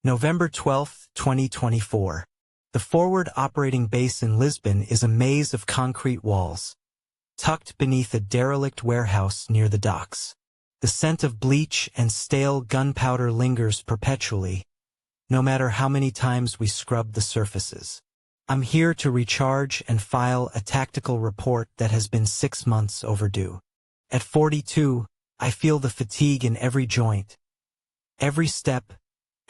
November 12, 2024. The forward operating base in Lisbon is a maze of concrete walls, tucked beneath a derelict warehouse near the docks. The scent of bleach and stale gunpowder lingers perpetually, no matter how many times we scrub the surfaces. I'm here to recharge and file a tactical report that has been 6 months overdue. At 42, I feel the fatigue in every joint. Every step,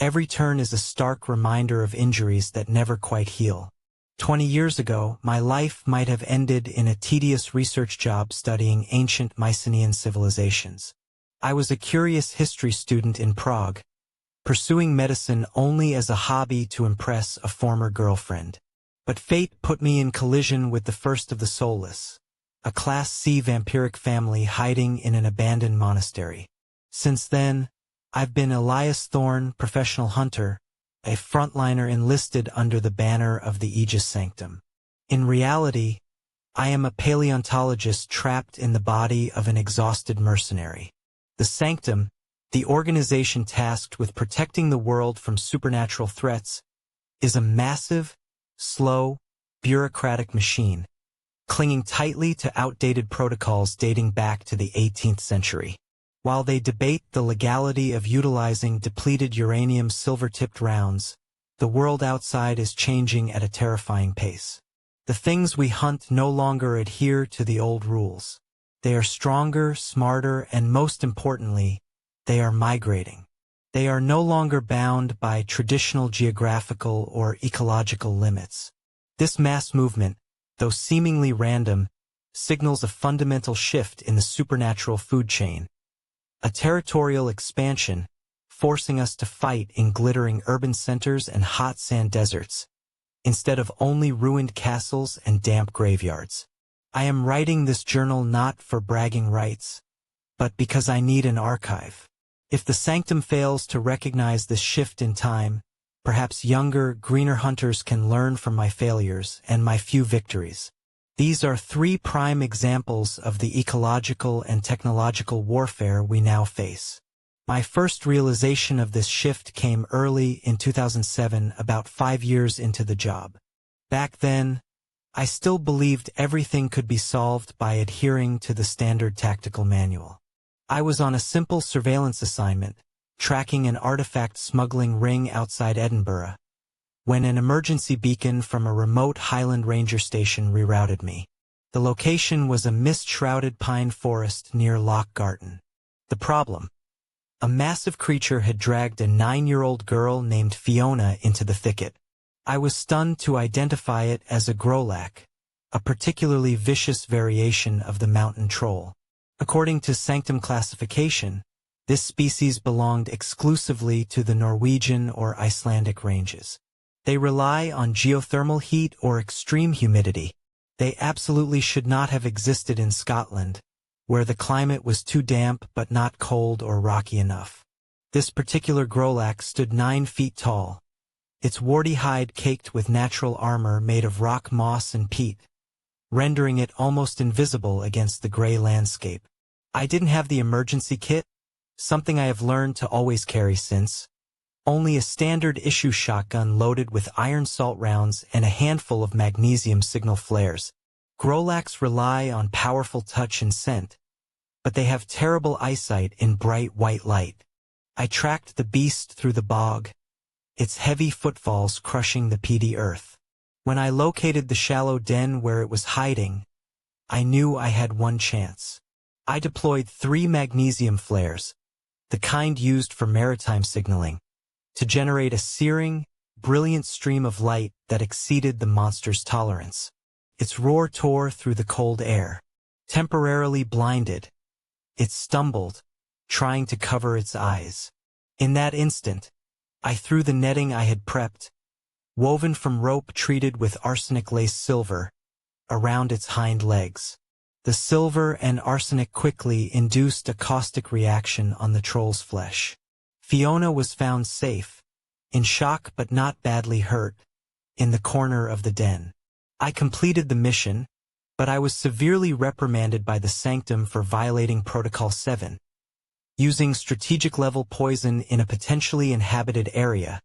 every turn is a stark reminder of injuries that never quite heal. 20 years ago, my life might have ended in a tedious research job studying ancient Mycenaean civilizations. I was a curious history student in Prague, pursuing medicine only as a hobby to impress a former girlfriend. But fate put me in collision with the first of the soulless, a Class C vampiric family hiding in an abandoned monastery. Since then, I've been Elias Thorne, professional hunter, a frontliner enlisted under the banner of the Aegis Sanctum. In reality, I am a paleontologist trapped in the body of an exhausted mercenary. The Sanctum, the organization tasked with protecting the world from supernatural threats, is a massive, slow, bureaucratic machine, clinging tightly to outdated protocols dating back to the 18th century. While they debate the legality of utilizing depleted uranium silver-tipped rounds, the world outside is changing at a terrifying pace. The things we hunt no longer adhere to the old rules. They are stronger, smarter, and most importantly, they are migrating. They are no longer bound by traditional geographical or ecological limits. This mass movement, though seemingly random, signals a fundamental shift in the supernatural food chain, a territorial expansion, forcing us to fight in glittering urban centers and hot sand deserts, instead of only ruined castles and damp graveyards. I am writing this journal not for bragging rights, but because I need an archive. If the Sanctum fails to recognize this shift in time, perhaps younger, greener hunters can learn from my failures and my few victories. These are 3 prime examples of the ecological and technological warfare we now face. My first realization of this shift came early in 2007, about 5 years into the job. Back then, I still believed everything could be solved by adhering to the standard tactical manual. I was on a simple surveillance assignment, tracking an artifact smuggling ring outside Edinburgh, when an emergency beacon from a remote Highland ranger station rerouted me. The location was a mist-shrouded pine forest near Loch Garten. The problem: a massive creature had dragged a 9-year-old girl named Fiona into the thicket. I was stunned to identify it as a grolak, a particularly vicious variation of the mountain troll. According to Sanctum classification, this species belonged exclusively to the Norwegian or Icelandic ranges. They rely on geothermal heat or extreme humidity. They absolutely should not have existed in Scotland, where the climate was too damp but not cold or rocky enough. This particular grolak stood 9 feet tall, its warty hide caked with natural armor made of rock moss and peat, rendering it almost invisible against the gray landscape. I didn't have the emergency kit, something I have learned to always carry since. Only a standard issue shotgun loaded with iron salt rounds and a handful of magnesium signal flares. Grolaks rely on powerful touch and scent, but they have terrible eyesight in bright white light. I tracked the beast through the bog, its heavy footfalls crushing the peaty earth. When I located the shallow den where it was hiding, I knew I had one chance. I deployed 3 magnesium flares, the kind used for maritime signaling, to generate a searing, brilliant stream of light that exceeded the monster's tolerance. Its roar tore through the cold air. Temporarily blinded, it stumbled, trying to cover its eyes. In that instant, I threw the netting I had prepped, woven from rope treated with arsenic-laced silver, around its hind legs. The silver and arsenic quickly induced a caustic reaction on the troll's flesh. Fiona was found safe, in shock but not badly hurt, in the corner of the den. I completed the mission, but I was severely reprimanded by the Sanctum for violating Protocol 7, using strategic-level poison in a potentially inhabited area,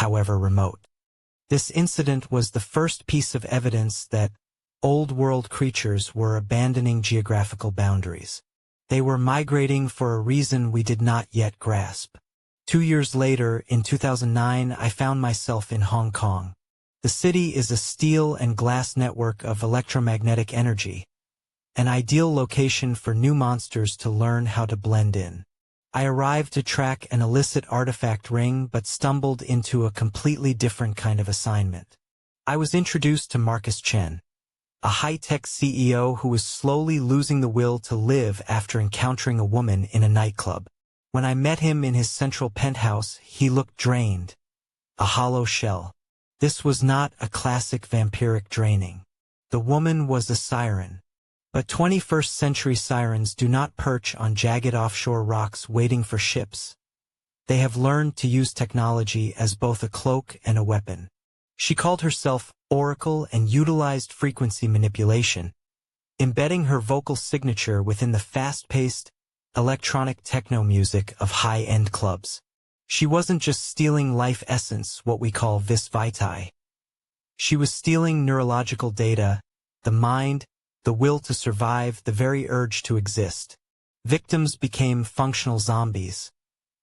however remote. This incident was the first piece of evidence that old-world creatures were abandoning geographical boundaries. They were migrating for a reason we did not yet grasp. 2 years later, in 2009, I found myself in Hong Kong. The city is a steel and glass network of electromagnetic energy, an ideal location for new monsters to learn how to blend in. I arrived to track an illicit artifact ring but stumbled into a completely different kind of assignment. I was introduced to Marcus Chen, a high-tech CEO who was slowly losing the will to live after encountering a woman in a nightclub. When I met him in his central penthouse, he looked drained, a hollow shell. This was not a classic vampiric draining. The woman was a siren. But 21st century sirens do not perch on jagged offshore rocks waiting for ships. They have learned to use technology as both a cloak and a weapon. She called herself Oracle and utilized frequency manipulation, embedding her vocal signature within the fast-paced, electronic techno music of high-end clubs. She wasn't just stealing life essence, what we call vis vitae. She was stealing neurological data, the mind, the will to survive, the very urge to exist. Victims became functional zombies,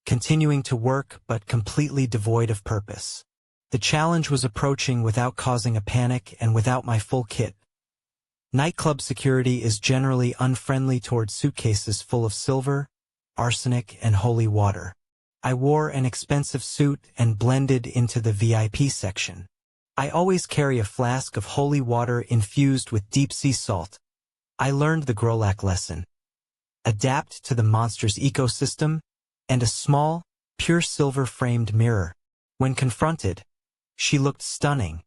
continuing to work but completely devoid of purpose. The challenge was approaching without causing a panic and without my full kit. Nightclub security is generally unfriendly toward suitcases full of silver, arsenic, and holy water. I wore an expensive suit and blended into the VIP section. I always carry a flask of holy water infused with deep sea salt. I learned the Grolak lesson. Adapt to the monster's ecosystem, and a small, pure silver-framed mirror. When confronted, she looked stunning,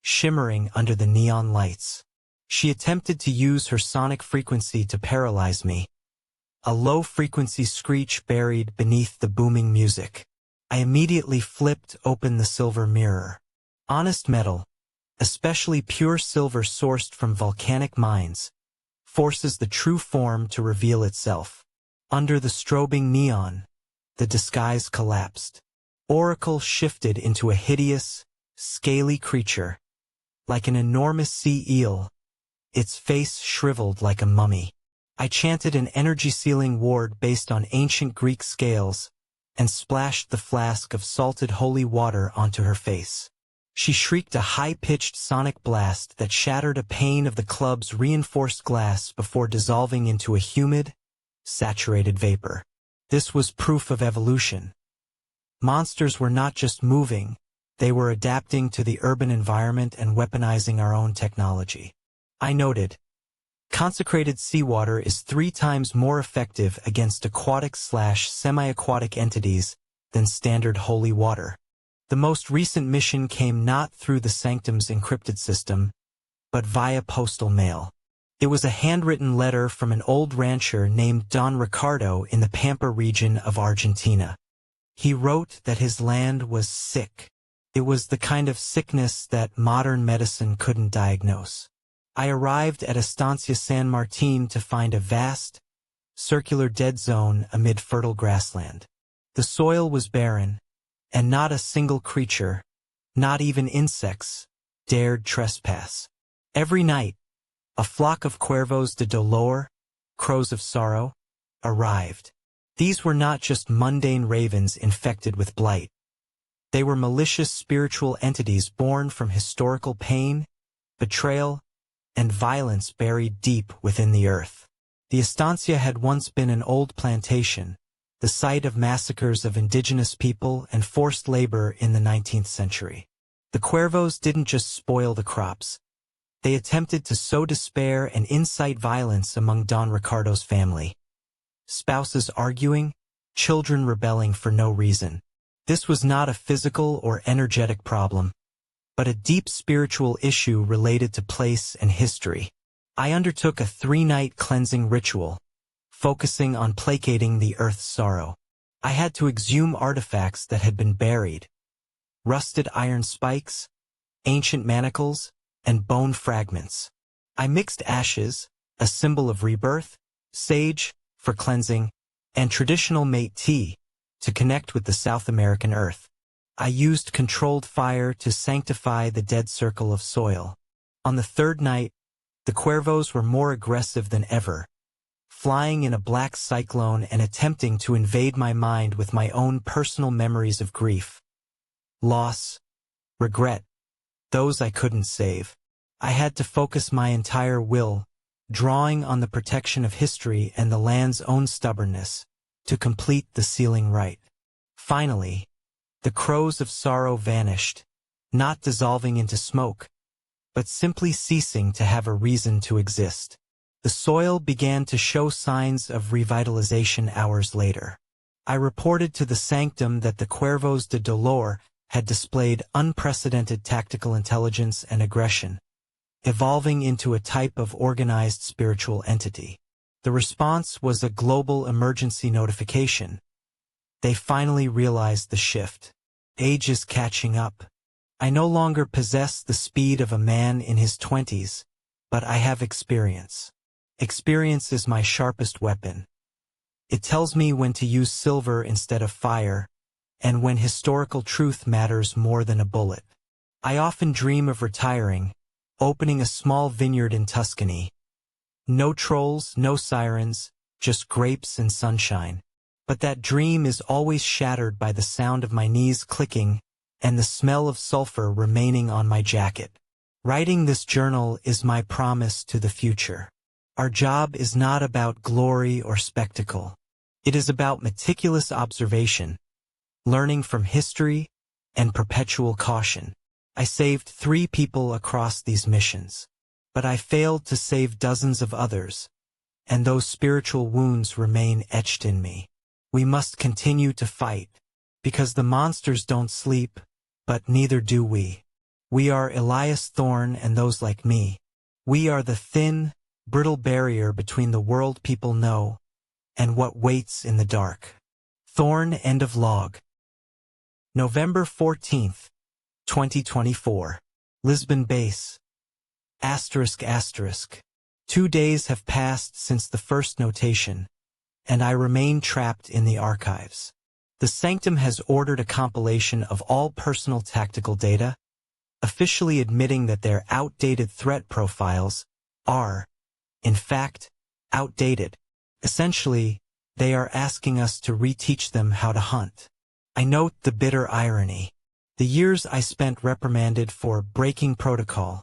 shimmering under the neon lights. She attempted to use her sonic frequency to paralyze me. A low-frequency screech buried beneath the booming music. I immediately flipped open the silver mirror. Honest metal, especially pure silver sourced from volcanic mines, forces the true form to reveal itself. Under the strobing neon, the disguise collapsed. Oracle shifted into a hideous, scaly creature, like an enormous sea eel, its face shriveled like a mummy. I chanted an energy-sealing ward based on ancient Greek scales and splashed the flask of salted holy water onto her face. She shrieked a high-pitched sonic blast that shattered a pane of the club's reinforced glass before dissolving into a humid, saturated vapor. This was proof of evolution. Monsters were not just moving, they were adapting to the urban environment and weaponizing our own technology. I noted, consecrated seawater is 3 times more effective against aquatic/semi-aquatic entities than standard holy water. The most recent mission came not through the Sanctum's encrypted system, but via postal mail. It was a handwritten letter from an old rancher named Don Ricardo in the Pampa region of Argentina. He wrote that his land was sick. It was the kind of sickness that modern medicine couldn't diagnose. I arrived at Estancia San Martin to find a vast, circular dead zone amid fertile grassland. The soil was barren, and not a single creature, not even insects, dared trespass. Every night, a flock of cuervos de dolor, crows of sorrow, arrived. These were not just mundane ravens infected with blight. They were malicious spiritual entities born from historical pain, betrayal, and violence buried deep within the earth. The estancia had once been an old plantation, the site of massacres of indigenous people and forced labor in the 19th century. The cuervos didn't just spoil the crops. They attempted to sow despair and incite violence among Don Ricardo's family. Spouses arguing, children rebelling for no reason. This was not a physical or energetic problem, but a deep spiritual issue related to place and history. I undertook a 3-night cleansing ritual, focusing on placating the earth's sorrow. I had to exhume artifacts that had been buried. Rusted iron spikes, ancient manacles, and bone fragments. I mixed ashes, a symbol of rebirth, sage, for cleansing, and traditional mate tea, to connect with the South American earth. I used controlled fire to sanctify the dead circle of soil. On the third night, the cuervos were more aggressive than ever, flying in a black cyclone and attempting to invade my mind with my own personal memories of grief, loss, regret, those I couldn't save. I had to focus my entire will, drawing on the protection of history and the land's own stubbornness, to complete the sealing rite. Finally, the crows of sorrow vanished, not dissolving into smoke, but simply ceasing to have a reason to exist. The soil began to show signs of revitalization hours later. I reported to the Sanctum that the Cuervos de Dolor had displayed unprecedented tactical intelligence and aggression, evolving into a type of organized spiritual entity. The response was a global emergency notification. They finally realized the shift. Age is catching up. I no longer possess the speed of a man in his 20s, but I have experience. Experience is my sharpest weapon. It tells me when to use silver instead of fire, and when historical truth matters more than a bullet. I often dream of retiring, opening a small vineyard in Tuscany. No trolls, no sirens, just grapes and sunshine. But that dream is always shattered by the sound of my knees clicking and the smell of sulfur remaining on my jacket. Writing this journal is my promise to the future. Our job is not about glory or spectacle. It is about meticulous observation, learning from history, and perpetual caution. I saved 3 people across these missions, but I failed to save dozens of others, and those spiritual wounds remain etched in me. We must continue to fight, because the monsters don't sleep, but neither do we. We are Elias Thorne and those like me. We are the thin, brittle barrier between the world people know and what waits in the dark. Thorne, end of log. November 14th, 2024. Lisbon Base. ***. 2 days have passed since the first notation, and I remain trapped in the archives. The Sanctum has ordered a compilation of all personal tactical data, officially admitting that their outdated threat profiles are, in fact, outdated. Essentially, they are asking us to reteach them how to hunt. I note the bitter irony. The years I spent reprimanded for breaking protocol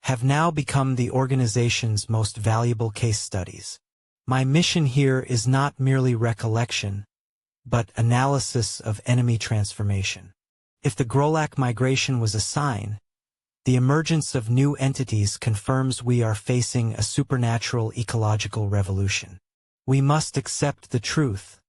have now become the organization's most valuable case studies. My mission here is not merely recollection, but analysis of enemy transformation. If the Grolak migration was a sign, the emergence of new entities confirms we are facing a supernatural ecological revolution. We must accept the truth.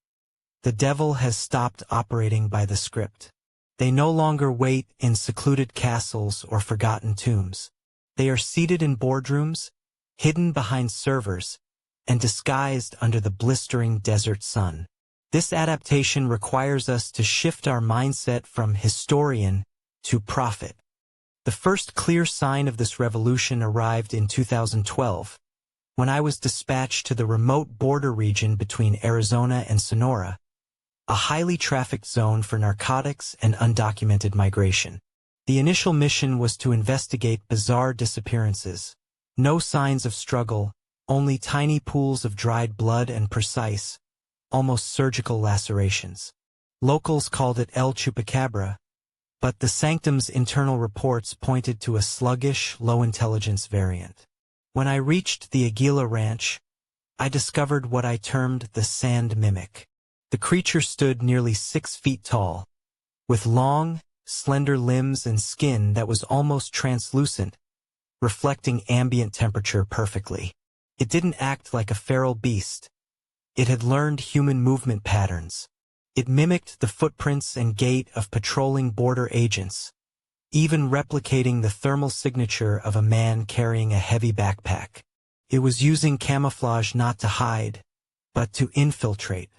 The devil has stopped operating by the script. They no longer wait in secluded castles or forgotten tombs. They are seated in boardrooms, hidden behind servers, and disguised under the blistering desert sun. This adaptation requires us to shift our mindset from historian to prophet. The first clear sign of this revolution arrived in 2012, when I was dispatched to the remote border region between Arizona and Sonora, a highly trafficked zone for narcotics and undocumented migration. The initial mission was to investigate bizarre disappearances. No signs of struggle, only tiny pools of dried blood and precise, almost surgical lacerations. Locals called it El Chupacabra, but the Sanctum's internal reports pointed to a sluggish, low-intelligence variant. When I reached the Aguila Ranch, I discovered what I termed the sand mimic. The creature stood nearly 6 feet tall, with long, slender limbs and skin that was almost translucent, reflecting ambient temperature perfectly. It didn't act like a feral beast. It had learned human movement patterns. It mimicked the footprints and gait of patrolling border agents, even replicating the thermal signature of a man carrying a heavy backpack. It was using camouflage not to hide, but to infiltrate.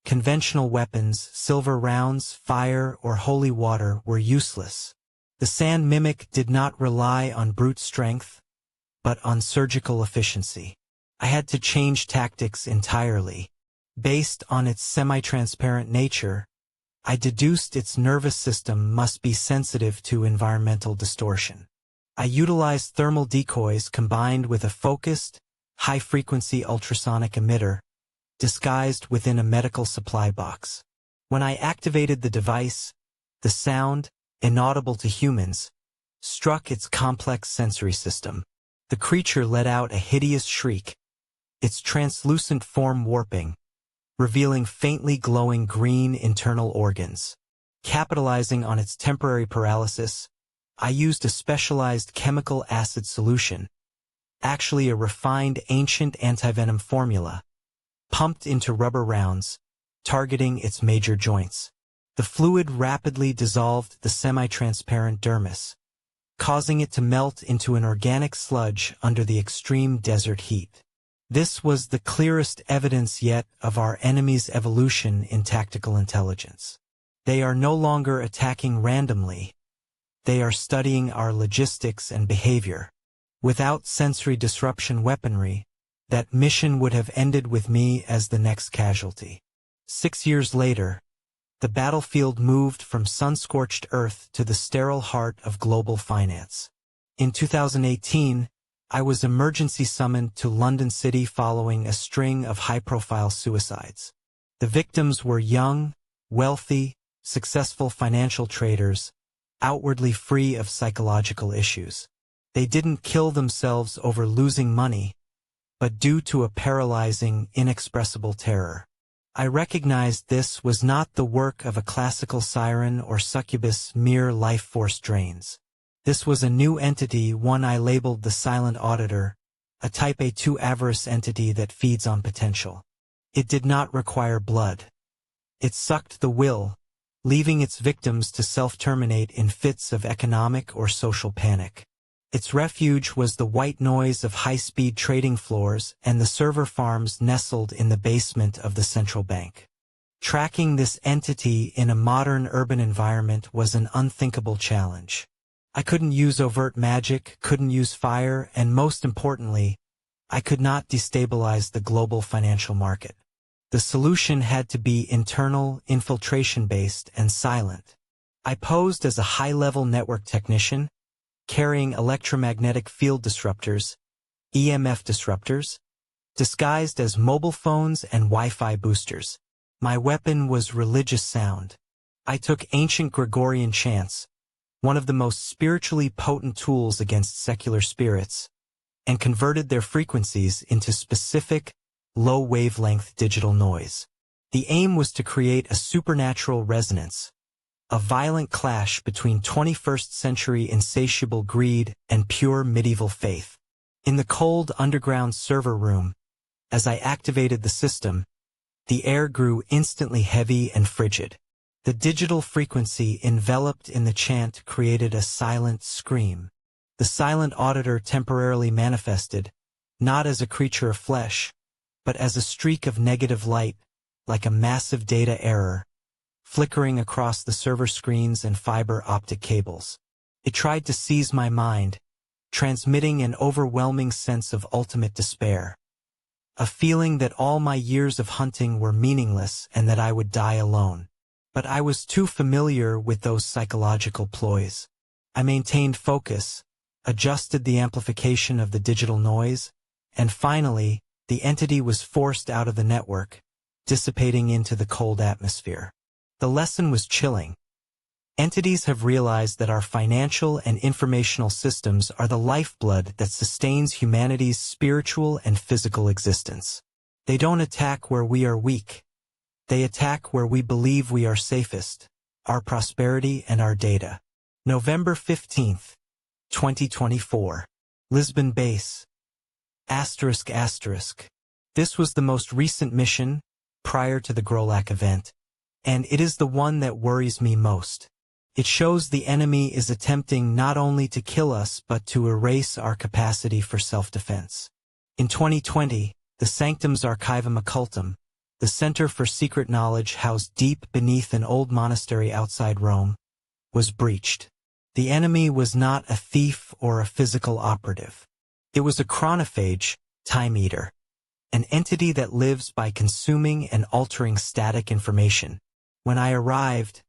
Conventional weapons, silver rounds, fire, or holy water were useless. The sand mimic did not rely on brute strength, but on surgical efficiency. I had to change tactics entirely. Based on its semi-transparent nature, I deduced its nervous system must be sensitive to environmental distortion. I utilized thermal decoys combined with a focused, high-frequency ultrasonic emitter, disguised within a medical supply box. When I activated the device, the sound, inaudible to humans, struck its complex sensory system. The creature let out a hideous shriek, its translucent form warping, revealing faintly glowing green internal organs. Capitalizing on its temporary paralysis, I used a specialized chemical acid solution, actually a refined ancient antivenom formula, pumped into rubber rounds, targeting its major joints. The fluid rapidly dissolved the semi-transparent dermis, causing it to melt into an organic sludge under the extreme desert heat. This was the clearest evidence yet of our enemy's evolution in tactical intelligence. They are no longer attacking randomly. They are studying our logistics and behavior. Without sensory disruption weaponry, that mission would have ended with me as the next casualty. 6 years later, the battlefield moved from sun-scorched earth to the sterile heart of global finance. In 2018, I was emergency summoned to London City following a string of high-profile suicides. The victims were young, wealthy, successful financial traders, outwardly free of psychological issues. They didn't kill themselves over losing money, but due to a paralyzing, inexpressible terror. I recognized this was not the work of a classical siren or succubus mere life force drains. This was a new entity, one I labeled the Silent Auditor, a Type A2 avarice entity that feeds on potential. It did not require blood. It sucked the will, leaving its victims to self-terminate in fits of economic or social panic. Its refuge was the white noise of high-speed trading floors and the server farms nestled in the basement of the central bank. Tracking this entity in a modern urban environment was an unthinkable challenge. I couldn't use overt magic, couldn't use fire, and most importantly, I could not destabilize the global financial market. The solution had to be internal, infiltration-based, and silent. I posed as a high-level network technician, carrying electromagnetic field disruptors, EMF disruptors, disguised as mobile phones and Wi-Fi boosters. My weapon was religious sound. I took ancient Gregorian chants, one of the most spiritually potent tools against secular spirits, and converted their frequencies into specific, low-wavelength digital noise. The aim was to create a supernatural resonance, a violent clash between 21st century insatiable greed and pure medieval faith. In the cold underground server room, as I activated the system, the air grew instantly heavy and frigid. The digital frequency enveloped in the chant created a silent scream. The Silent Auditor temporarily manifested, not as a creature of flesh, but as a streak of negative light, like a massive data error, flickering across the server screens and fiber optic cables. It tried to seize my mind, transmitting an overwhelming sense of ultimate despair. A feeling that all my years of hunting were meaningless and that I would die alone. But I was too familiar with those psychological ploys. I maintained focus, adjusted the amplification of the digital noise, and finally, the entity was forced out of the network, dissipating into the cold atmosphere. The lesson was chilling. Entities have realized that our financial and informational systems are the lifeblood that sustains humanity's spiritual and physical existence. They don't attack where we are weak. They attack where we believe we are safest, our prosperity and our data. November 15th, 2024. Lisbon Base. ****. This was the most recent mission, prior to the Grolak event, and it is the one that worries me most. It shows the enemy is attempting not only to kill us but to erase our capacity for self-defense. In 2020, the Sanctum's Archivum Occultum, the Center for Secret Knowledge housed deep beneath an old monastery outside Rome, was breached. The enemy was not a thief or a physical operative. It was a chronophage, time eater, an entity that lives by consuming and altering static information. When I arrived,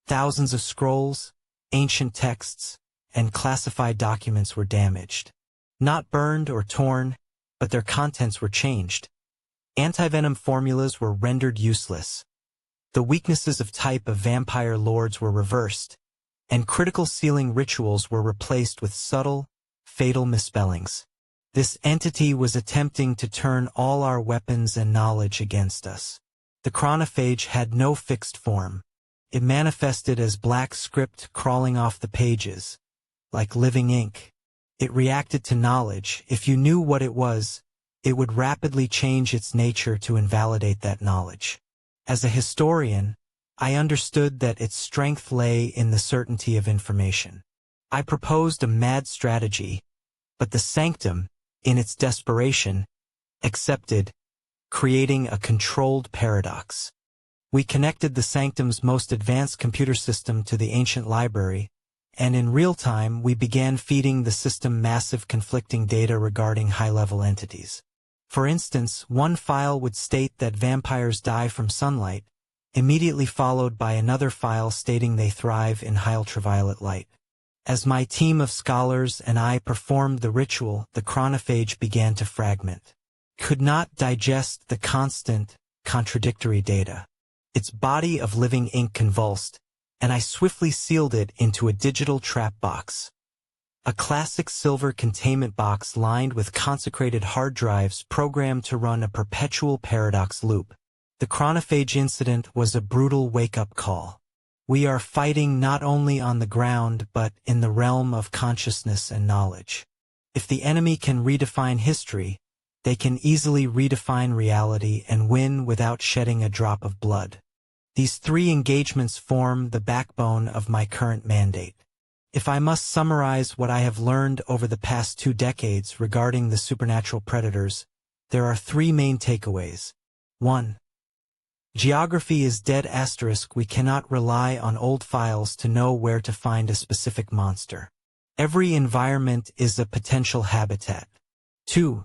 Thousands of scrolls, ancient texts, and classified documents were damaged. Not burned or torn, but their contents were changed. Antivenom formulas were rendered useless. The weaknesses of type of vampire lords were reversed, and critical sealing rituals were replaced with subtle, fatal misspellings. This entity was attempting to turn all our weapons and knowledge against us. The chronophage had no fixed form. It manifested as black script crawling off the pages, like living ink. It reacted to knowledge. If you knew what it was, it would rapidly change its nature to invalidate that knowledge. As a historian, I understood that its strength lay in the certainty of information. I proposed a mad strategy, but the Sanctum, in its desperation, accepted, creating a controlled paradox. We connected the Sanctum's most advanced computer system to the ancient library, and in real time we began feeding the system massive conflicting data regarding high-level entities. For instance, one file would state that vampires die from sunlight, immediately followed by another file stating they thrive in high ultraviolet light. As my team of scholars and I performed the ritual, the chronophage began to fragment. Could not digest the constant, contradictory data. Its body of living ink convulsed, and I swiftly sealed it into a digital trap box. A classic silver containment box lined with consecrated hard drives programmed to run a perpetual paradox loop. The chronophage incident was a brutal wake-up call. We are fighting not only on the ground but in the realm of consciousness and knowledge. If the enemy can redefine history, they can easily redefine reality and win without shedding a drop of blood. These three engagements form the backbone of my current mandate. If I must summarize what I have learned over the past 2 decades regarding the supernatural predators, there are 3 main takeaways. 1. Geography is dead. We cannot rely on old files to know where to find a specific monster. Every environment is a potential habitat. 2.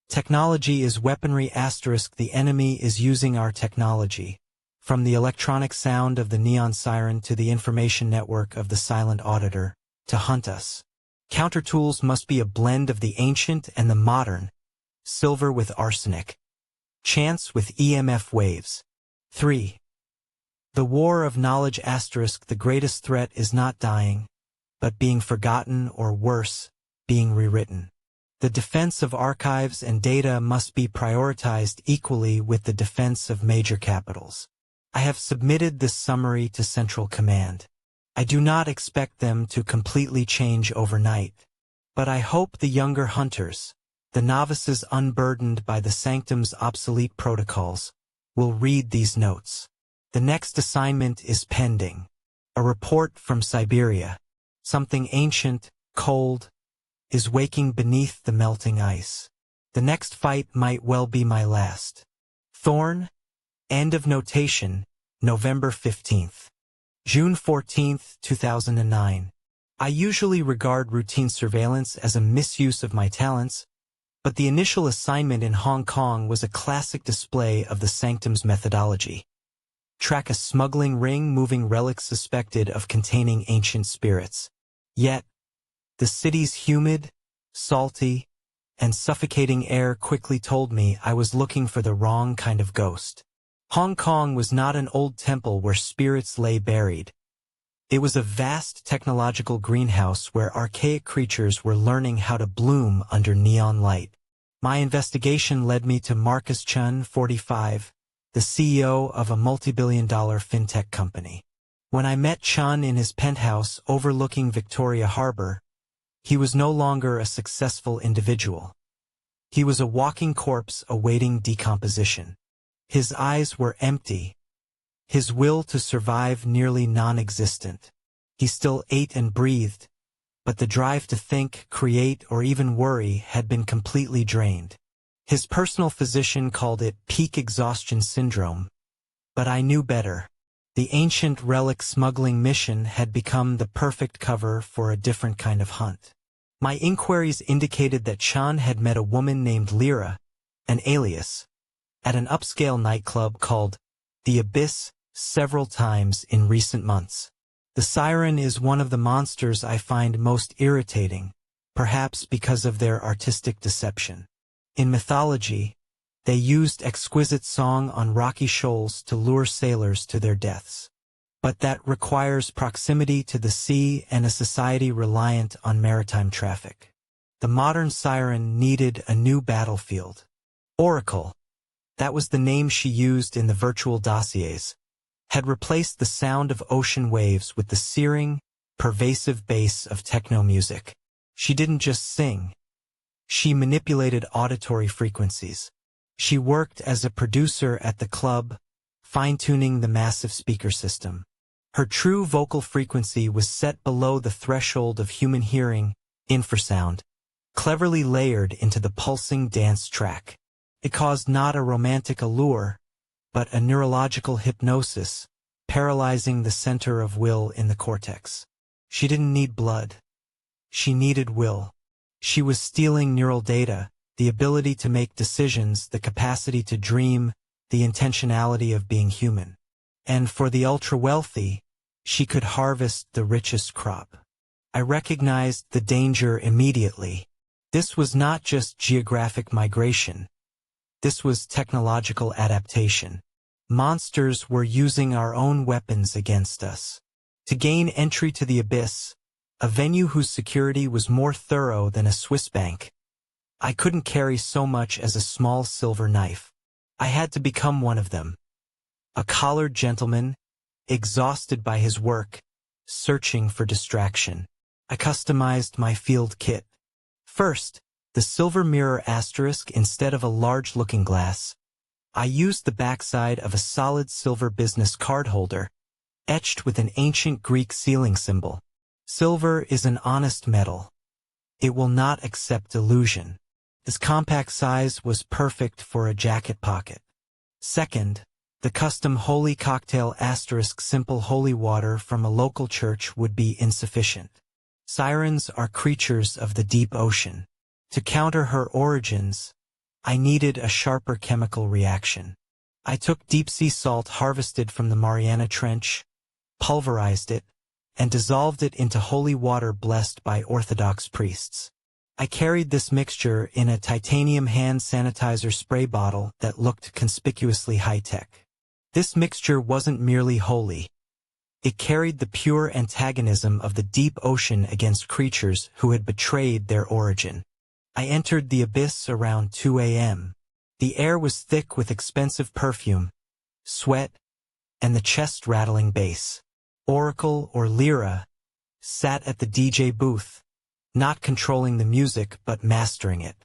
Technology is weaponry. The enemy is using our technology, from the electronic sound of the neon siren to the information network of the silent auditor, to hunt us. Counter-tools must be a blend of the ancient and the modern, silver with arsenic, chance with EMF waves. 3. The war of knowledge. The greatest threat is not dying, but being forgotten or worse, being rewritten. The defense of archives and data must be prioritized equally with the defense of major capitals. I have submitted this summary to Central Command. I do not expect them to completely change overnight, but I hope the younger hunters, the novices unburdened by the Sanctum's obsolete protocols, will read these notes. The next assignment is pending. A report from Siberia. Something ancient, cold, is waking beneath the melting ice. The next fight might well be my last. Thorne. End of notation, November 15th. June 14th, 2009. I usually regard routine surveillance as a misuse of my talents, but the initial assignment in Hong Kong was a classic display of the Sanctum's methodology. Track a smuggling ring moving relics suspected of containing ancient spirits. Yet, the city's humid, salty, and suffocating air quickly told me I was looking for the wrong kind of ghost. Hong Kong was not an old temple where spirits lay buried. It was a vast technological greenhouse where archaic creatures were learning how to bloom under neon light. My investigation led me to Marcus Chun, 45, the CEO of a multi-billion-dollar fintech company. When I met Chun in his penthouse overlooking Victoria Harbor, he was no longer a successful individual. He was a walking corpse awaiting decomposition. His eyes were empty, his will to survive nearly non-existent. He still ate and breathed, but the drive to think, create, or even worry had been completely drained. His personal physician called it peak exhaustion syndrome, but I knew better. The ancient relic smuggling mission had become the perfect cover for a different kind of hunt. My inquiries indicated that Chan had met a woman named Lyra, an alias, at an upscale nightclub called The Abyss several times in recent months. The siren is one of the monsters I find most irritating, perhaps because of their artistic deception. In mythology, they used exquisite song on rocky shoals to lure sailors to their deaths. But that requires proximity to the sea and a society reliant on maritime traffic. The modern siren needed a new battlefield. Oracle, that was the name she used in the virtual dossiers, had replaced the sound of ocean waves with the searing, pervasive bass of techno music. She didn't just sing. She manipulated auditory frequencies. She worked as a producer at the club, fine-tuning the massive speaker system. Her true vocal frequency was set below the threshold of human hearing, infrasound, cleverly layered into the pulsing dance track. It caused not a romantic allure, but a neurological hypnosis, paralyzing the center of will in the cortex. She didn't need blood. She needed will. She was stealing neural data, the ability to make decisions, the capacity to dream, the intentionality of being human. And for the ultra-wealthy, she could harvest the richest crop. I recognized the danger immediately. This was not just geographic migration. This was technological adaptation. Monsters were using our own weapons against us. To gain entry to the abyss, a venue whose security was more thorough than a Swiss bank, I couldn't carry so much as a small silver knife. I had to become one of them. A collared gentleman, exhausted by his work, searching for distraction. I customized my field kit. First, the silver mirror asterisk instead of a large looking glass. I used the backside of a solid silver business card holder, etched with an ancient Greek sealing symbol. Silver is an honest metal. It will not accept illusion. This compact size was perfect for a jacket pocket. Second, the custom holy cocktail asterisk simple holy water from a local church would be insufficient. Sirens are creatures of the deep ocean. To counter her origins, I needed a sharper chemical reaction. I took deep-sea salt harvested from the Mariana Trench, pulverized it, and dissolved it into holy water blessed by Orthodox priests. I carried this mixture in a titanium hand sanitizer spray bottle that looked conspicuously high-tech. This mixture wasn't merely holy. It carried the pure antagonism of the deep ocean against creatures who had betrayed their origin. I entered the abyss around 2 a.m. The air was thick with expensive perfume, sweat, and the chest-rattling bass. Oracle, or Lyra, sat at the DJ booth, not controlling the music but mastering it.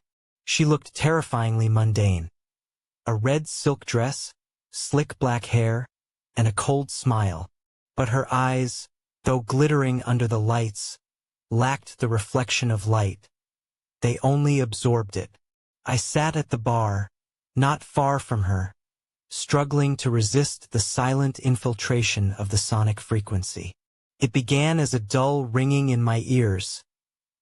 She looked terrifyingly mundane. A red silk dress, slick black hair, and a cold smile. But her eyes, though glittering under the lights, lacked the reflection of light. They only absorbed it. I sat at the bar, not far from her, struggling to resist the silent infiltration of the sonic frequency. It began as a dull ringing in my ears,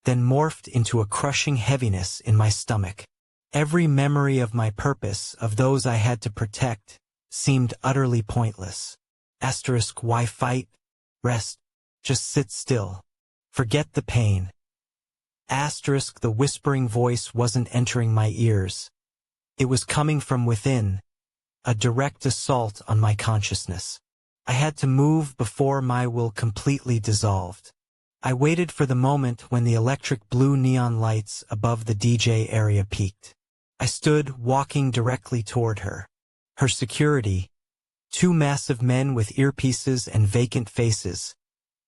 then morphed into a crushing heaviness in my stomach. Every memory of my purpose, of those I had to protect, seemed utterly pointless. Asterisk, why fight? Rest. Just sit still. Forget the pain. Asterisk, the whispering voice wasn't entering my ears. It was coming from within, a direct assault on my consciousness. I had to move before my will completely dissolved. I waited for the moment when the electric blue neon lights above the DJ area peaked. I stood walking directly toward her. Her security, two massive men with earpieces and vacant faces,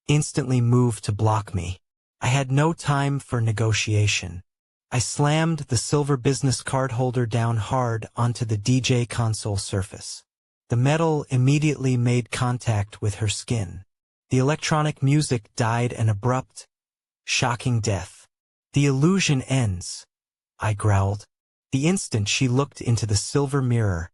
instantly moved to block me. I had no time for negotiation. I slammed the silver business card holder down hard onto the DJ console surface. The metal immediately made contact with her skin. The electronic music died an abrupt, shocking death. The illusion ends, I growled. The instant she looked into the silver mirror,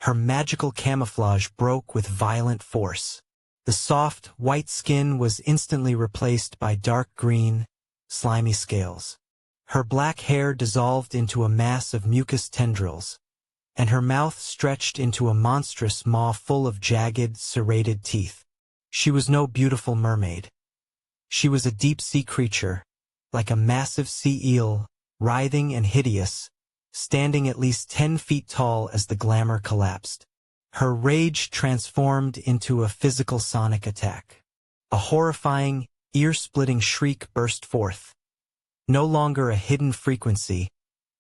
her magical camouflage broke with violent force. The soft, white skin was instantly replaced by dark green, slimy scales. Her black hair dissolved into a mass of mucus tendrils, and her mouth stretched into a monstrous maw full of jagged, serrated teeth. She was no beautiful mermaid. She was a deep-sea creature, like a massive sea eel, writhing and hideous, standing at least 10 feet tall as the glamour collapsed. Her rage transformed into a physical sonic attack. A horrifying, ear-splitting shriek burst forth. No longer a hidden frequency,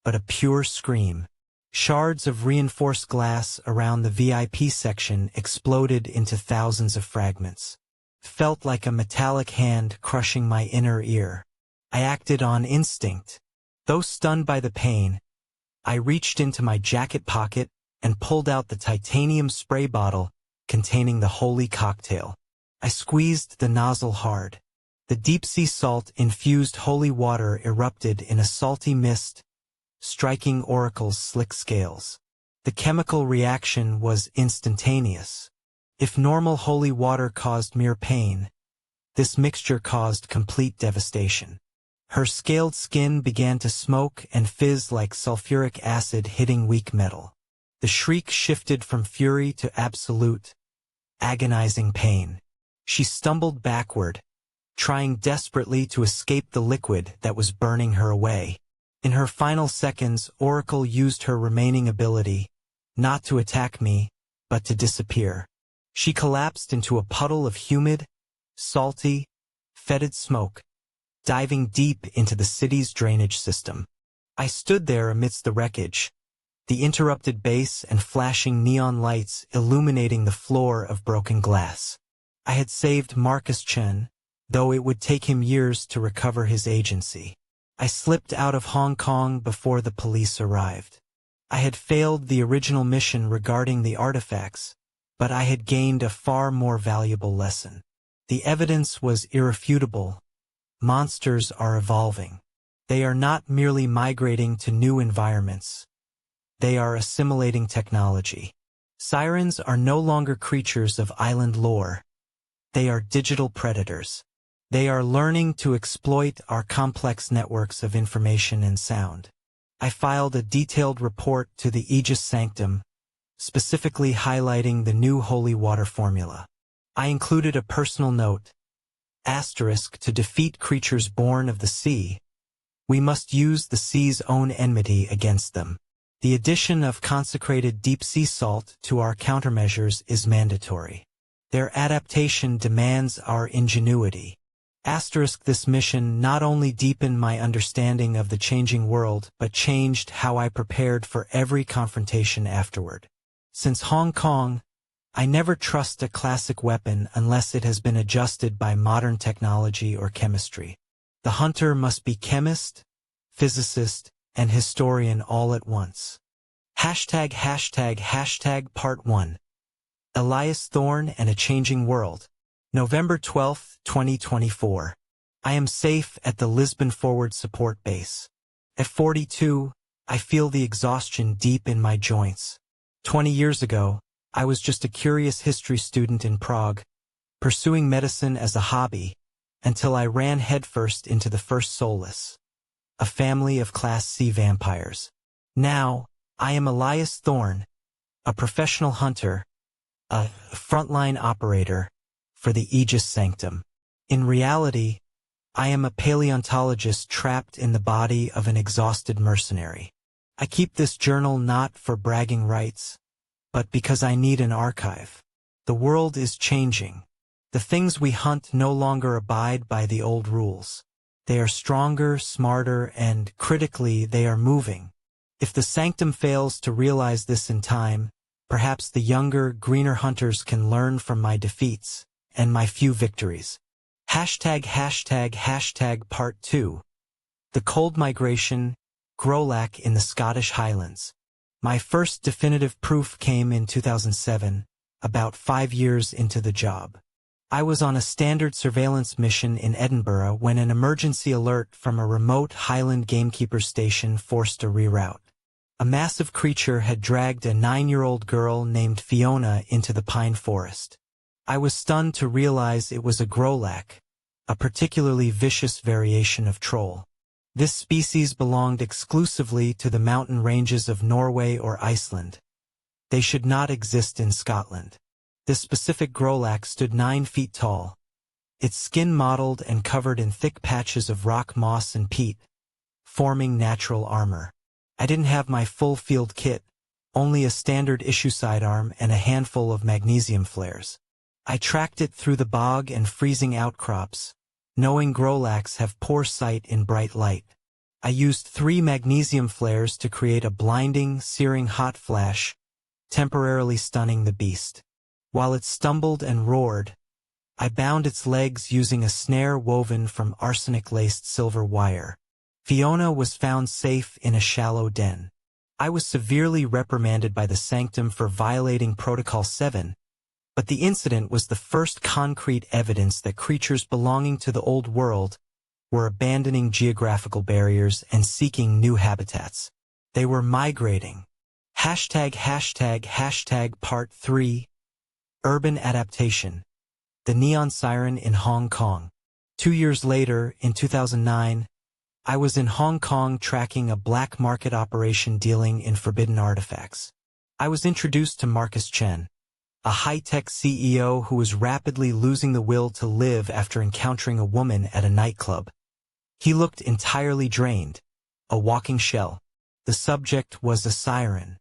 but a pure scream. Shards of reinforced glass around the VIP section exploded into thousands of fragments. Felt like a metallic hand crushing my inner ear. I acted on instinct. Though stunned by the pain, I reached into my jacket pocket and pulled out the titanium spray bottle containing the holy cocktail. I squeezed the nozzle hard. The deep-sea salt-infused holy water erupted in a salty mist, striking Oracle's slick scales. The chemical reaction was instantaneous. If normal holy water caused mere pain, this mixture caused complete devastation. Her scaled skin began to smoke and fizz like sulfuric acid hitting weak metal. The shriek shifted from fury to absolute, agonizing pain. She stumbled backward, trying desperately to escape the liquid that was burning her away. In her final seconds, Oracle used her remaining ability, not to attack me, but to disappear. She collapsed into a puddle of humid, salty, fetid smoke, diving deep into the city's drainage system. I stood there amidst the wreckage, the interrupted bass and flashing neon lights illuminating the floor of broken glass. I had saved Marcus Chen, though it would take him years to recover his agency. I slipped out of Hong Kong before the police arrived. I had failed the original mission regarding the artifacts, but I had gained a far more valuable lesson. The evidence was irrefutable. Monsters are evolving. They are not merely migrating to new environments. They are assimilating technology. Sirens are no longer creatures of island lore. They are digital predators. They are learning to exploit our complex networks of information and sound. I filed a detailed report to the Aegis Sanctum, specifically highlighting the new holy water formula. I included a personal note, *, to defeat creatures born of the sea, we must use the sea's own enmity against them. The addition of consecrated deep-sea salt to our countermeasures is mandatory. Their adaptation demands our ingenuity. This mission not only deepened my understanding of the changing world, but changed how I prepared for every confrontation afterward. Since Hong Kong, I never trust a classic weapon unless it has been adjusted by modern technology or chemistry. The hunter must be chemist, physicist, and historian all at once. ##### Part 1. Elias Thorne and a Changing World. November 12, 2024. I am safe at the Lisbon Forward Support Base. At 42, I feel the exhaustion deep in my joints. 20 years ago, I was just a curious history student in Prague, pursuing medicine as a hobby, until I ran headfirst into the first Soulless, a family of Class C vampires. Now, I am Elias Thorne, a professional hunter, a frontline operator, for the Aegis Sanctum. In reality, I am a paleontologist trapped in the body of an exhausted mercenary. I keep this journal not for bragging rights, but because I need an archive. The world is changing. The things we hunt no longer abide by the old rules. They are stronger, smarter, and, critically, they are moving. If the Sanctum fails to realize this in time, perhaps the younger, greener hunters can learn from my defeats and my few victories. ##### Part 2. The Cold Migration, Grolac in the Scottish Highlands. My first definitive proof came in 2007, about 5 years into the job. I was on a standard surveillance mission in Edinburgh when an emergency alert from a remote Highland gamekeeper station forced a reroute. A massive creature had dragged a 9-year-old girl named Fiona into the pine forest. I was stunned to realize it was a Grolac, a particularly vicious variation of troll. This species belonged exclusively to the mountain ranges of Norway or Iceland, They should not exist in Scotland. This specific growlac stood 9 feet tall, its skin mottled and covered in thick patches of rock moss and peat, forming natural armor. I didn't have my full field kit, only a standard issue sidearm and a handful of magnesium flares. I tracked it through the bog and freezing outcrops, knowing growlacs have poor sight in bright light. I used 3 magnesium flares to create a blinding, searing hot flash, temporarily stunning the beast. While it stumbled and roared, I bound its legs using a snare woven from arsenic-laced silver wire. Fiona was found safe in a shallow den. I was severely reprimanded by the Sanctum for violating Protocol 7, but the incident was the first concrete evidence that creatures belonging to the old world were abandoning geographical barriers and seeking new habitats. They were migrating. #### Part 3 Urban Adaptation. The Neon Siren in Hong Kong. 2 years later, in 2009, I was in Hong Kong tracking a black market operation dealing in forbidden artifacts. I was introduced to Marcus Chen, a high-tech CEO who was rapidly losing the will to live after encountering a woman at a nightclub. He looked entirely drained, a walking shell. The subject was a siren.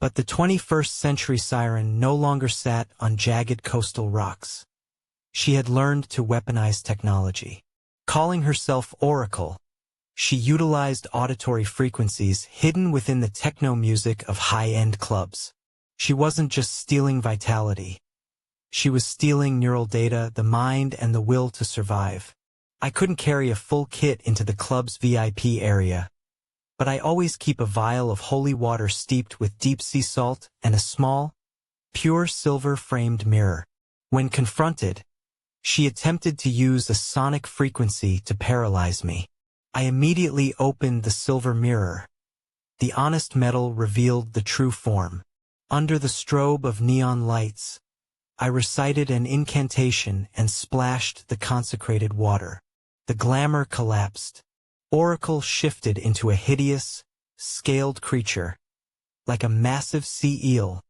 But the 21st century siren no longer sat on jagged coastal rocks. She had learned to weaponize technology. Calling herself Oracle, she utilized auditory frequencies hidden within the techno music of high-end clubs. She wasn't just stealing vitality. She was stealing neural data, the mind, and the will to survive. I couldn't carry a full kit into the club's VIP area, but I always keep a vial of holy water steeped with deep sea salt and a small, pure silver-framed mirror. When confronted, she attempted to use a sonic frequency to paralyze me. I immediately opened the silver mirror. The honest metal revealed the true form. Under the strobe of neon lights, I recited an incantation and splashed the consecrated water. The glamour collapsed. Oracle shifted into a hideous, scaled creature, like a massive sea eel,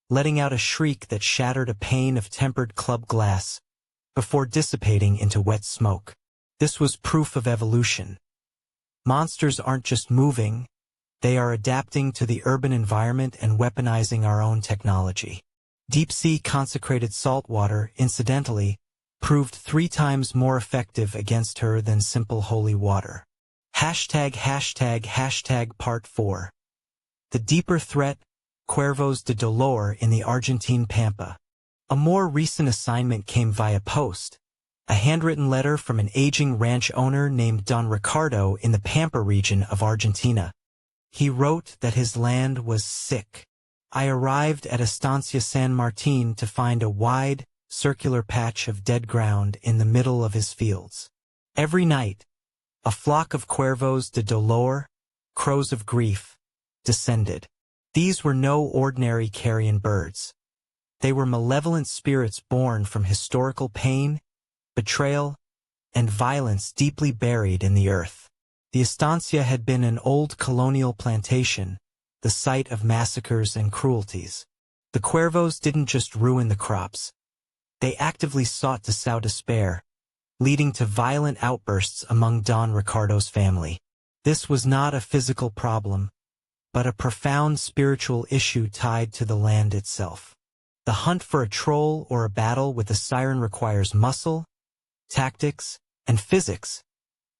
letting out a shriek that shattered a pane of tempered club glass, before dissipating into wet smoke. This was proof of evolution. Monsters aren't just moving, they are adapting to the urban environment and weaponizing our own technology. Deep-sea consecrated salt water, incidentally, proved 3 times more effective against her than simple holy water. #### Part 4 The deeper threat, Cuervos de Dolor in the Argentine Pampa. A more recent assignment came via post. A handwritten letter from an aging ranch owner named Don Ricardo in the Pampa region of Argentina. He wrote that his land was sick. I arrived at Estancia San Martin to find a wide, circular patch of dead ground in the middle of his fields. Every night, a flock of Cuervos de Dolor, crows of grief, descended. These were no ordinary carrion birds. They were malevolent spirits born from historical pain, betrayal, and violence deeply buried in the earth. The estancia had been an old colonial plantation, the site of massacres and cruelties. The Cuervos didn't just ruin the crops. They actively sought to sow despair, leading to violent outbursts among Don Ricardo's family. This was not a physical problem, but a profound spiritual issue tied to the land itself. The hunt for a troll or a battle with a siren requires muscle, tactics, and physics.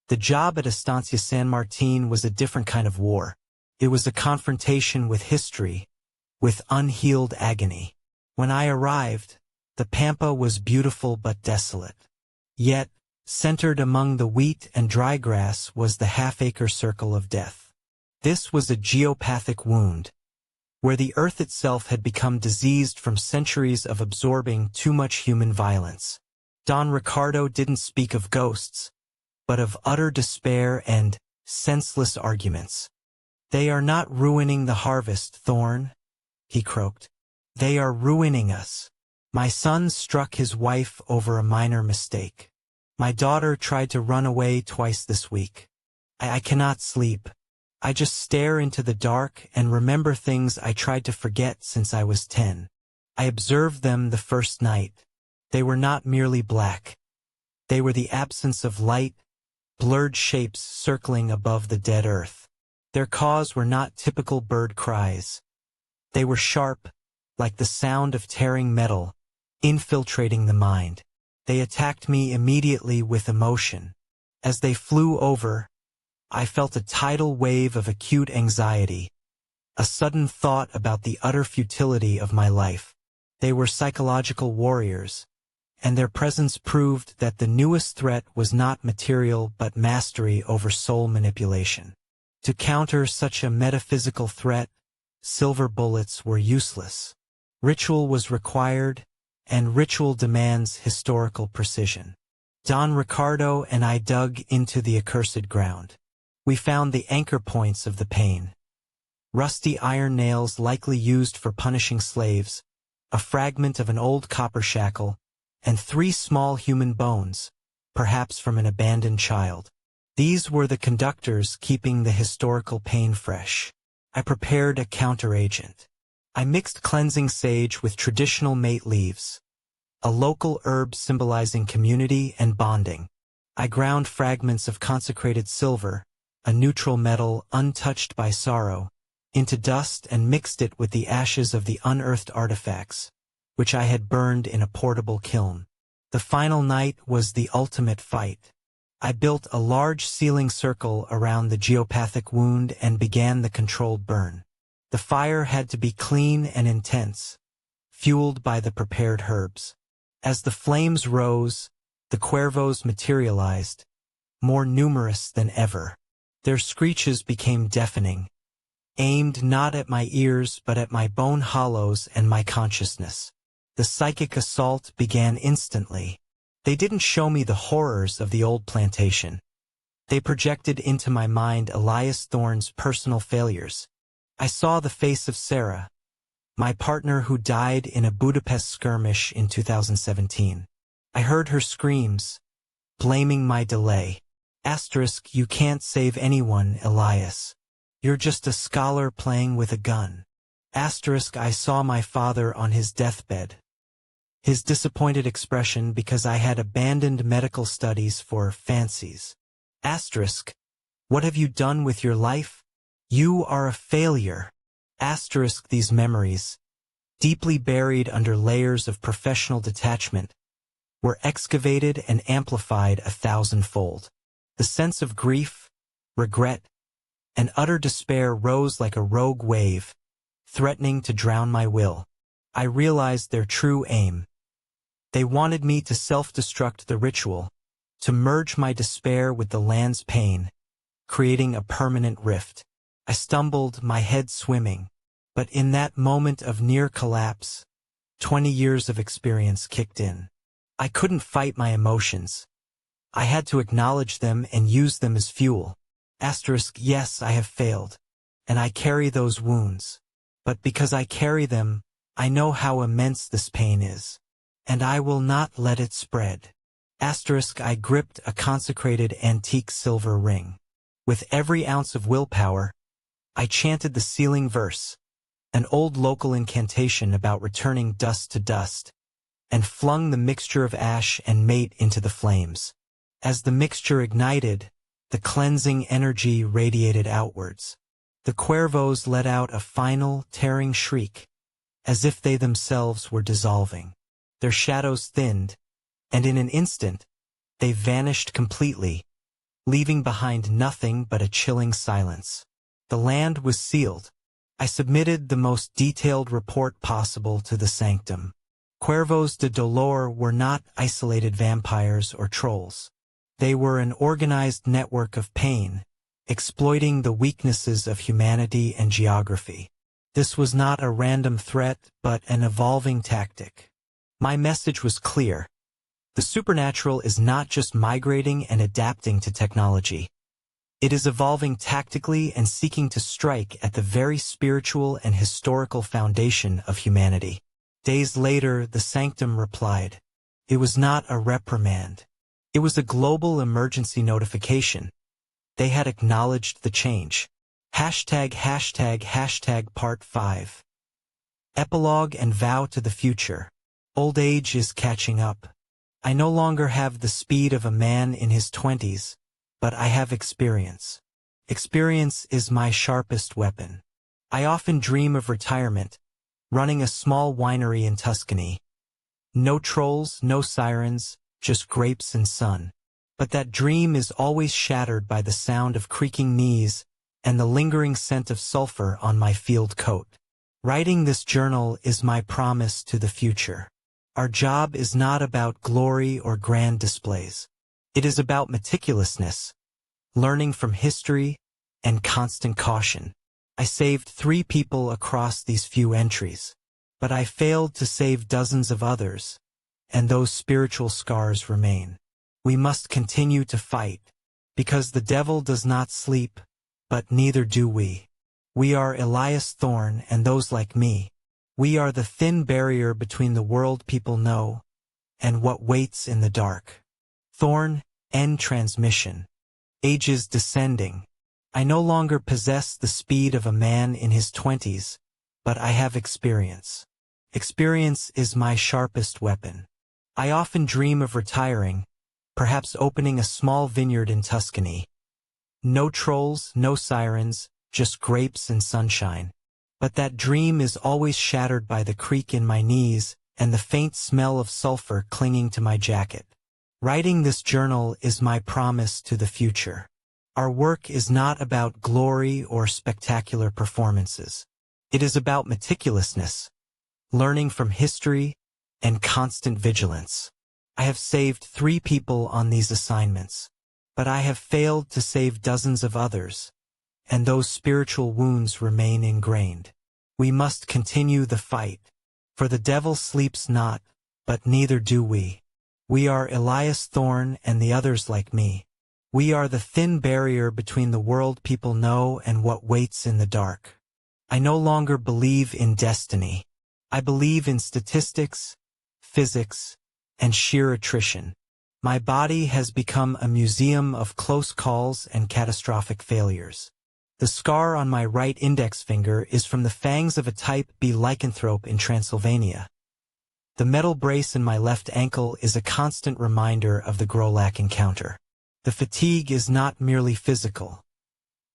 The job at Estancia San Martin was a different kind of war. It was a confrontation with history, with unhealed agony. When I arrived, the Pampa was beautiful but desolate. Yet, centered among the wheat and dry grass was the half-acre circle of death. This was a geopathic wound, where the earth itself had become diseased from centuries of absorbing too much human violence. Don Ricardo didn't speak of ghosts, but of utter despair and senseless arguments. "They are not ruining the harvest, Thorne," he croaked. "They are ruining us. My son struck his wife over a minor mistake. My daughter tried to run away twice this week. I cannot sleep. I just stare into the dark and remember things I tried to forget since I was 10. I observed them the first night. They were not merely black. They were the absence of light, blurred shapes circling above the dead earth. Their caws were not typical bird cries. They were sharp, like the sound of tearing metal, infiltrating the mind. They attacked me immediately with emotion. As they flew over, I felt a tidal wave of acute anxiety, a sudden thought about the utter futility of my life. They were psychological warriors, and their presence proved that the newest threat was not material but mastery over soul manipulation. To counter such a metaphysical threat, silver bullets were useless. Ritual was required, and ritual demands historical precision. Don Ricardo and I dug into the accursed ground. We found the anchor points of the pain. Rusty iron nails likely used for punishing slaves, a fragment of an old copper shackle, and 3 small human bones, perhaps from an abandoned child. These were the conductors keeping the historical pain fresh. I prepared a counteragent. I mixed cleansing sage with traditional mate leaves, a local herb symbolizing community and bonding. I ground fragments of consecrated silver, a neutral metal untouched by sorrow, into dust and mixed it with the ashes of the unearthed artifacts, which I had burned in a portable kiln. The final night was the ultimate fight. I built a large sealing circle around the geopathic wound and began the controlled burn. The fire had to be clean and intense, fueled by the prepared herbs. As the flames rose, the cuervos materialized, more numerous than ever. Their screeches became deafening, aimed not at my ears but at my bone hollows and my consciousness. The psychic assault began instantly. They didn't show me the horrors of the old plantation. They projected into my mind Elias Thorne's personal failures. I saw the face of Sarah, my partner who died in a Budapest skirmish in 2017. I heard her screams, blaming my delay. Asterisk, you can't save anyone, Elias. You're just a scholar playing with a gun. Asterisk, I saw my father on his deathbed. His disappointed expression because I had abandoned medical studies for fancies. Asterisk, what have you done with your life? You are a failure. Asterisk, these memories, deeply buried under layers of professional detachment, were excavated and amplified 1,000-fold. The sense of grief, regret, and utter despair rose like a rogue wave, threatening to drown my will. I realized their true aim. They wanted me to self-destruct the ritual, to merge my despair with the land's pain, creating a permanent rift. I stumbled, my head swimming, but in that moment of near collapse, 20 years of experience kicked in. I couldn't fight my emotions. I had to acknowledge them and use them as fuel. Asterisk, yes, I have failed, and I carry those wounds. But because I carry them, I know how immense this pain is, and I will not let it spread. Asterisk, I gripped a consecrated antique silver ring. With every ounce of willpower, I chanted the sealing verse, an old local incantation about returning dust to dust, and flung the mixture of ash and mate into the flames. As the mixture ignited, the cleansing energy radiated outwards. The cuervos let out a final, tearing shriek, as if they themselves were dissolving. Their shadows thinned, and in an instant, they vanished completely, leaving behind nothing but a chilling silence. The land was sealed. I submitted the most detailed report possible to the Sanctum. Cuervos de Dolor were not isolated vampires or trolls. They were an organized network of pain, exploiting the weaknesses of humanity and geography. This was not a random threat, but an evolving tactic. My message was clear. The supernatural is not just migrating and adapting to technology. It is evolving tactically and seeking to strike at the very spiritual and historical foundation of humanity. Days later, the Sanctum replied. It was not a reprimand. It was a global emergency notification. They had acknowledged the change. Part 5. Epilogue and vow to the future. Old age is catching up. I no longer have the speed of a man in his 20s, but I have experience. Experience is my sharpest weapon. I often dream of retirement, running a small winery in Tuscany. No trolls, no sirens, just grapes and sun. But that dream is always shattered by the sound of creaking knees and the lingering scent of sulfur on my field coat. Writing this journal is my promise to the future. Our job is not about glory or grand displays. It is about meticulousness, learning from history, and constant caution. I saved 3 people across these few entries, but I failed to save dozens of others, and those spiritual scars remain. We must continue to fight, because the devil does not sleep, but neither do we. We are Elias Thorne and those like me. We are the thin barrier between the world people know and what waits in the dark. Thorne, end transmission. Ages descending. I no longer possess the speed of a man in his 20s, but I have experience. Experience is my sharpest weapon. I often dream of retiring, perhaps opening a small vineyard in Tuscany. No trolls, no sirens, just grapes and sunshine. But that dream is always shattered by the creak in my knees and the faint smell of sulfur clinging to my jacket. Writing this journal is my promise to the future. Our work is not about glory or spectacular performances. It is about meticulousness, learning from history, and constant vigilance. I have saved 3 people on these assignments, but I have failed to save dozens of others, and those spiritual wounds remain ingrained. We must continue the fight, for the devil sleeps not, but neither do we. We are Elias Thorne and the others like me. We are the thin barrier between the world people know and what waits in the dark. I no longer believe in destiny. I believe in statistics, physics, and sheer attrition. My body has become a museum of close calls and catastrophic failures. The scar on my right index finger is from the fangs of a type B lycanthrope in Transylvania. The metal brace in my left ankle is a constant reminder of the Grolac encounter. The fatigue is not merely physical.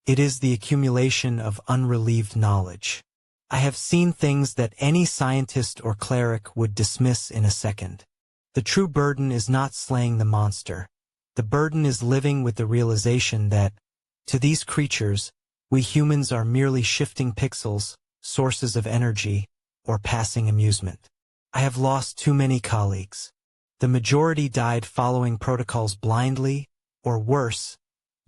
It is the accumulation of unrelieved knowledge. I have seen things that any scientist or cleric would dismiss in a second. The true burden is not slaying the monster. The burden is living with the realization that, to these creatures, we humans are merely shifting pixels, sources of energy, or passing amusement. I have lost too many colleagues. The majority died following protocols blindly, or worse,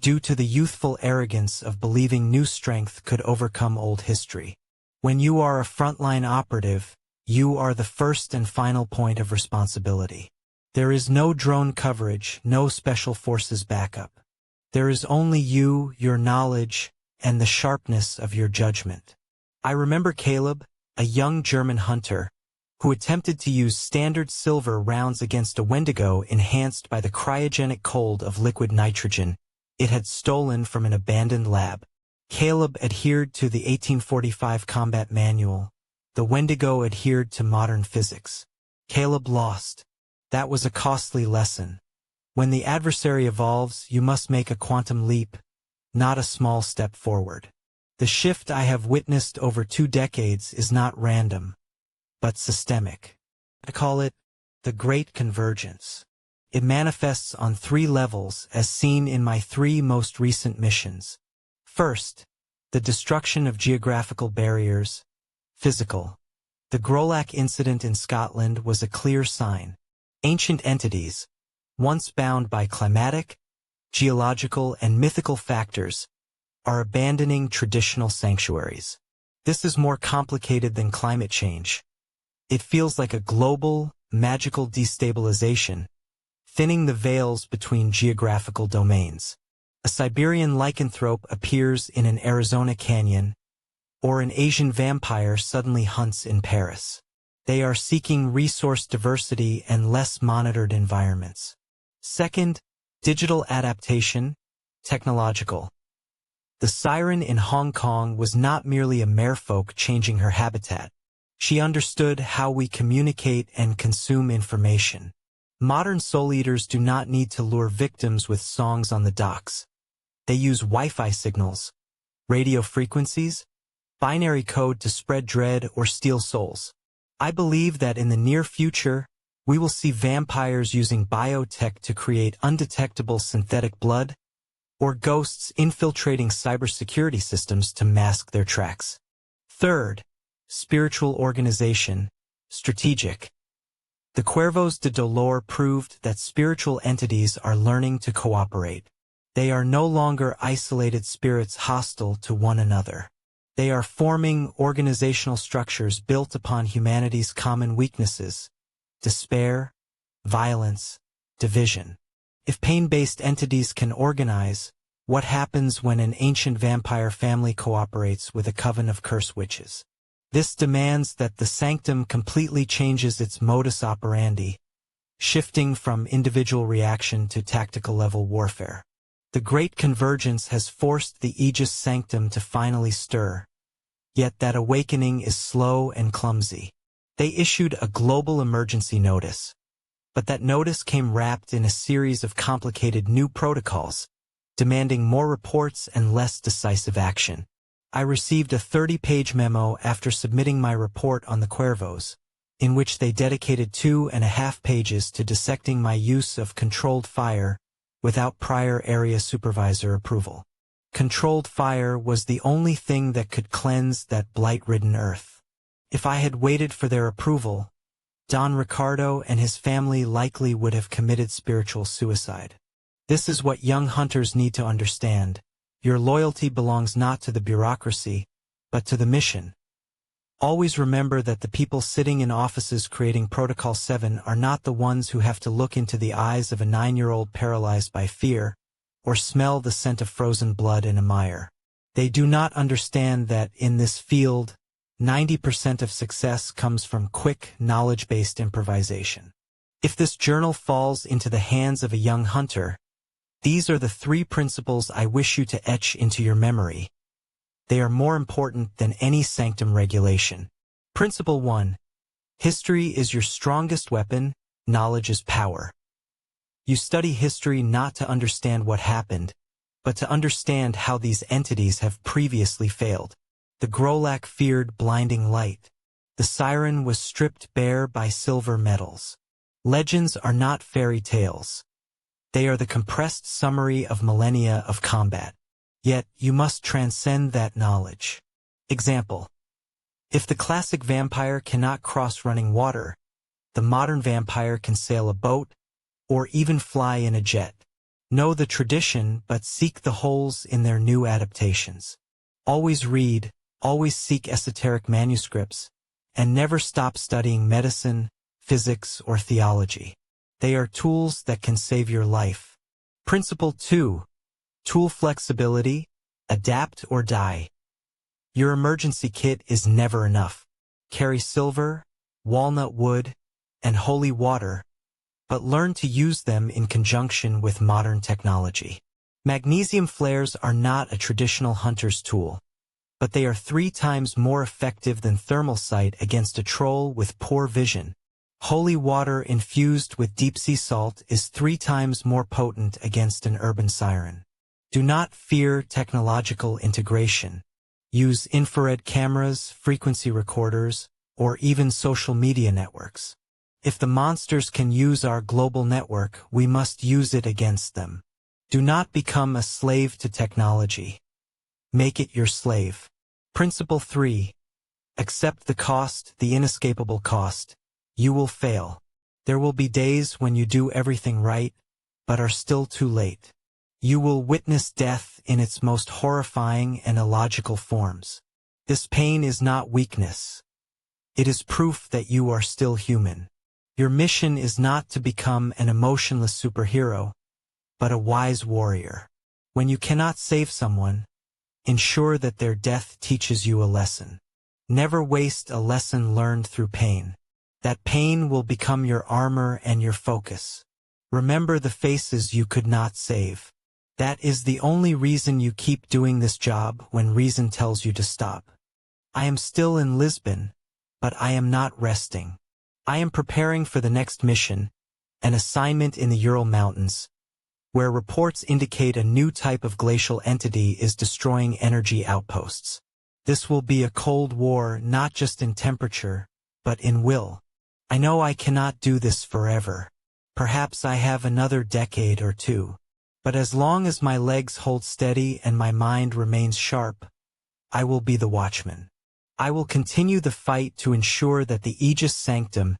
due to the youthful arrogance of believing new strength could overcome old history. When you are a frontline operative, you are the first and final point of responsibility. There is no drone coverage, no special forces backup. There is only you, your knowledge, and the sharpness of your judgment. I remember Caleb, a young German hunter, who attempted to use standard silver rounds against a Wendigo enhanced by the cryogenic cold of liquid nitrogen it had stolen from an abandoned lab. Caleb adhered to the 1845 combat manual. The Wendigo adhered to modern physics. Caleb lost. That was a costly lesson. When the adversary evolves, you must make a quantum leap, not a small step forward. The shift I have witnessed over 2 decades is not random, but systemic. I call it the Great Convergence. It manifests on 3 levels as seen in my 3 most recent missions. First, the destruction of geographical barriers. Physical. The Grolac incident in Scotland was a clear sign. Ancient entities, once bound by climatic, geological, and mythical factors, are abandoning traditional sanctuaries. This is more complicated than climate change. It feels like a global, magical destabilization, thinning the veils between geographical domains. A Siberian lycanthrope appears in an Arizona canyon, or an Asian vampire suddenly hunts in Paris. They are seeking resource diversity and less monitored environments. Second, digital adaptation, technological. The siren in Hong Kong was not merely a merfolk changing her habitat. She understood how we communicate and consume information. Modern soul eaters do not need to lure victims with songs on the docks. They use Wi-Fi signals, radio frequencies, binary code to spread dread or steal souls. I believe that in the near future, we will see vampires using biotech to create undetectable synthetic blood, or ghosts infiltrating cybersecurity systems to mask their tracks. Third, spiritual organization, strategic. The Cuervos de Dolor proved that spiritual entities are learning to cooperate. They are no longer isolated spirits hostile to one another. They are forming organizational structures built upon humanity's common weaknesses: despair, violence, division. If pain-based entities can organize, what happens when an ancient vampire family cooperates with a coven of curse witches? This demands that the Sanctum completely changes its modus operandi, shifting from individual reaction to tactical-level warfare. The Great Convergence has forced the Aegis Sanctum to finally stir, yet that awakening is slow and clumsy. They issued a global emergency notice, but that notice came wrapped in a series of complicated new protocols, demanding more reports and less decisive action. I received a 30-page memo after submitting my report on the Cuervos, in which they dedicated 2.5 pages to dissecting my use of controlled fire without prior area supervisor approval. Controlled fire was the only thing that could cleanse that blight-ridden earth. If I had waited for their approval, Don Ricardo and his family likely would have committed spiritual suicide. This is what young hunters need to understand. Your loyalty belongs not to the bureaucracy, but to the mission. Always remember that the people sitting in offices creating Protocol 7 are not the ones who have to look into the eyes of a 9-year-old paralyzed by fear, or smell the scent of frozen blood in a mire. They do not understand that in this field, 90% of success comes from quick, knowledge-based improvisation. If this journal falls into the hands of a young hunter, these are the 3 principles I wish you to etch into your memory. They are more important than any Sanctum regulation. Principle 1. History is your strongest weapon, knowledge is power. You study history not to understand what happened, but to understand how these entities have previously failed. The Grolak feared blinding light. The siren was stripped bare by silver medals. Legends are not fairy tales. They are the compressed summary of millennia of combat. Yet, you must transcend that knowledge. Example. If the classic vampire cannot cross running water, the modern vampire can sail a boat, or even fly in a jet. Know the tradition, but seek the holes in their new adaptations. Always read, always seek esoteric manuscripts, and never stop studying medicine, physics, or theology. They are tools that can save your life. Principle 2. Tool flexibility, adapt or die. Your emergency kit is never enough. Carry silver, walnut wood, and holy water, but learn to use them in conjunction with modern technology. Magnesium flares are not a traditional hunter's tool, but they are 3 times more effective than thermal sight against a troll with poor vision. Holy water infused with deep-sea salt is 3 times more potent against an urban siren. Do not fear technological integration. Use infrared cameras, frequency recorders, or even social media networks. If the monsters can use our global network, we must use it against them. Do not become a slave to technology. Make it your slave. Principle 3. Accept the cost, the inescapable cost. You will fail. There will be days when you do everything right, but are still too late. You will witness death in its most horrifying and illogical forms. This pain is not weakness. It is proof that you are still human. Your mission is not to become an emotionless superhero, but a wise warrior. When you cannot save someone, ensure that their death teaches you a lesson. Never waste a lesson learned through pain. That pain will become your armor and your focus. Remember the faces you could not save. That is the only reason you keep doing this job when reason tells you to stop. I am still in Lisbon, but I am not resting. I am preparing for the next mission, an assignment in the Ural Mountains, where reports indicate a new type of glacial entity is destroying energy outposts. This will be a cold war not just in temperature, but in will. I know I cannot do this forever. Perhaps I have another decade or two. But as long as my legs hold steady and my mind remains sharp, I will be the watchman. I will continue the fight to ensure that the Aegis Sanctum,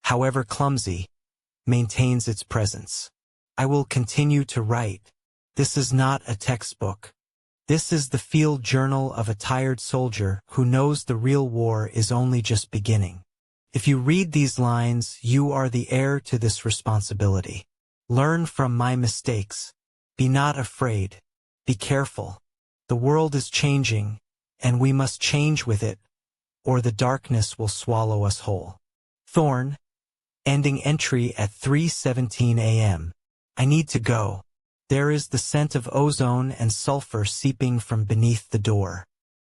however clumsy, maintains its presence. I will continue to write. This is not a textbook. This is the field journal of a tired soldier who knows the real war is only just beginning. If you read these lines, you are the heir to this responsibility. Learn from my mistakes. Be not afraid. Be careful. The world is changing, and we must change with it, or the darkness will swallow us whole. Thorne, ending entry at 3:17 a.m. I need to go. There is the scent of ozone and sulfur seeping from beneath the door.